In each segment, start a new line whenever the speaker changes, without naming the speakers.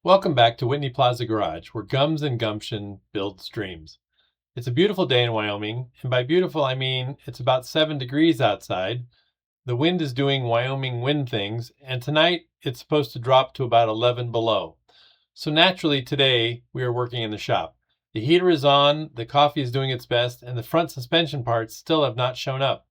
Welcome back to Whitney Plaza Garage, where gums and gumption builds dreams. It's a beautiful day in Wyoming, and by beautiful I mean it's about 7 degrees outside. The wind is doing Wyoming wind things, and tonight it's supposed to drop to about 11 below. So naturally today we are working in the shop. The heater is on, the coffee is doing its best, and the front suspension parts still have not shown up.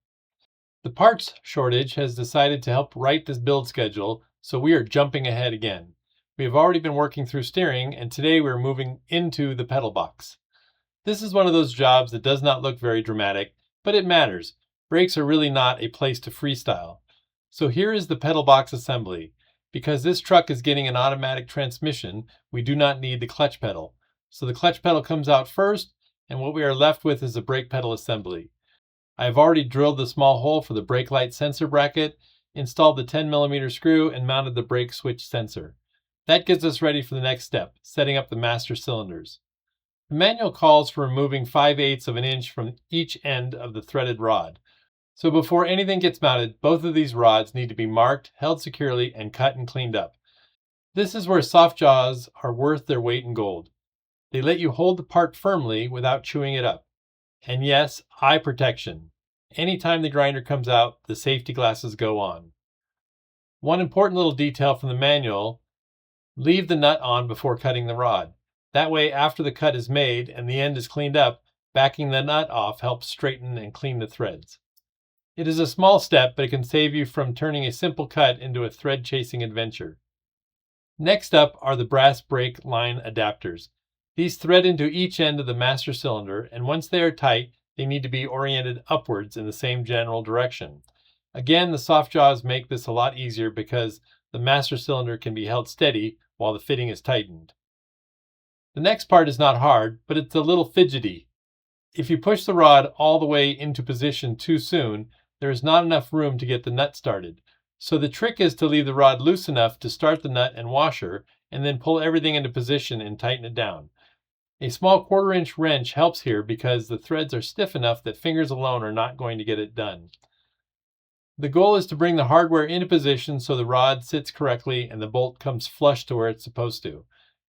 The parts shortage has decided to help write this build schedule, so we are jumping ahead again. We have already been working through steering, and today we're moving into the pedal box. This is one of those jobs that does not look very dramatic, but it matters. Brakes are really not a place to freestyle. So here is the pedal box assembly. Because this truck is getting an automatic transmission, we do not need the clutch pedal. So the clutch pedal comes out first, and what we are left with is a brake pedal assembly. I have already drilled the small hole for the brake light sensor bracket, installed the 10mm screw, and mounted the brake switch sensor. That gets us ready for the next step, setting up the master cylinders. The manual calls for removing 5/8 of an inch from each end of the threaded rod. So before anything gets mounted, both of these rods need to be marked, held securely, and cut and cleaned up. This is where soft jaws are worth their weight in gold. They let you hold the part firmly without chewing it up. And yes, eye protection. Anytime the grinder comes out, the safety glasses go on. One important little detail from the manual: leave the nut on before cutting the rod. That way, after the cut is made and the end is cleaned up, backing the nut off helps straighten and clean the threads. It is a small step, but it can save you from turning a simple cut into a thread-chasing adventure. Next up are the brass brake line adapters. These thread into each end of the master cylinder, and once they are tight, they need to be oriented upwards in the same general direction. Again, the soft jaws make this a lot easier because the master cylinder can be held steady while the fitting is tightened. The next part is not hard, but it's a little fidgety. If you push the rod all the way into position too soon, there is not enough room to get the nut started. So the trick is to leave the rod loose enough to start the nut and washer, and then pull everything into position and tighten it down. A small 1/4-inch wrench helps here because the threads are stiff enough that fingers alone are not going to get it done. The goal is to bring the hardware into position so the rod sits correctly and the bolt comes flush to where it's supposed to.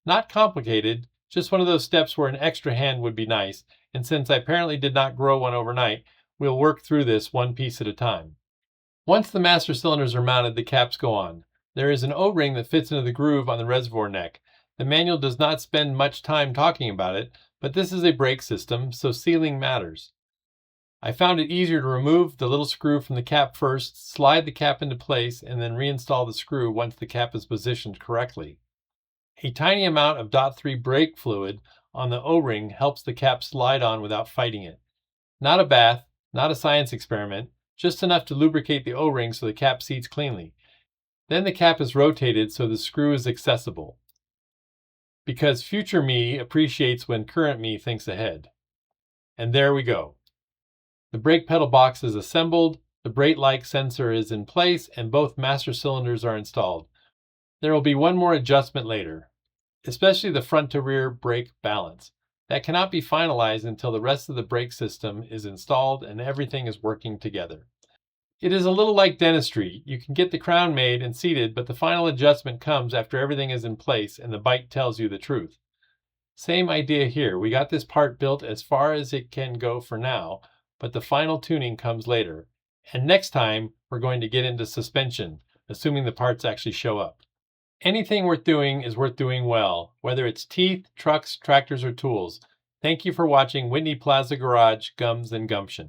Not complicated, just one of those steps where an extra hand would be nice, and since I apparently did not grow one overnight, we'll work through this one piece at a time. Once the master cylinders are mounted, the caps go on. There is an O-ring that fits into the groove on the reservoir neck. The manual does not spend much time talking about it, but this is a brake system, so sealing matters. I found it easier to remove the little screw from the cap first, slide the cap into place, and then reinstall the screw once the cap is positioned correctly. A tiny amount of .3 brake fluid on the O-ring helps the cap slide on without fighting it. Not a bath, not a science experiment, just enough to lubricate the O-ring so the cap seats cleanly. Then the cap is rotated so the screw is accessible. Because future me appreciates when current me thinks ahead. And there we go. The brake pedal box is assembled, the brake light sensor is in place, and both master cylinders are installed. There will be one more adjustment later, especially the front to rear brake balance. That cannot be finalized until the rest of the brake system is installed and everything is working together. It is a little like dentistry. You can get the crown made and seated, but the final adjustment comes after everything is in place and the bite tells you the truth. Same idea here. We got this part built as far as it can go for now, but the final tuning comes later. And next time, we're going to get into suspension, assuming the parts actually show up. Anything worth doing is worth doing well, whether it's teeth, trucks, tractors, or tools. Thank you for watching Whitney Plaza Garage, Gums and Gumption.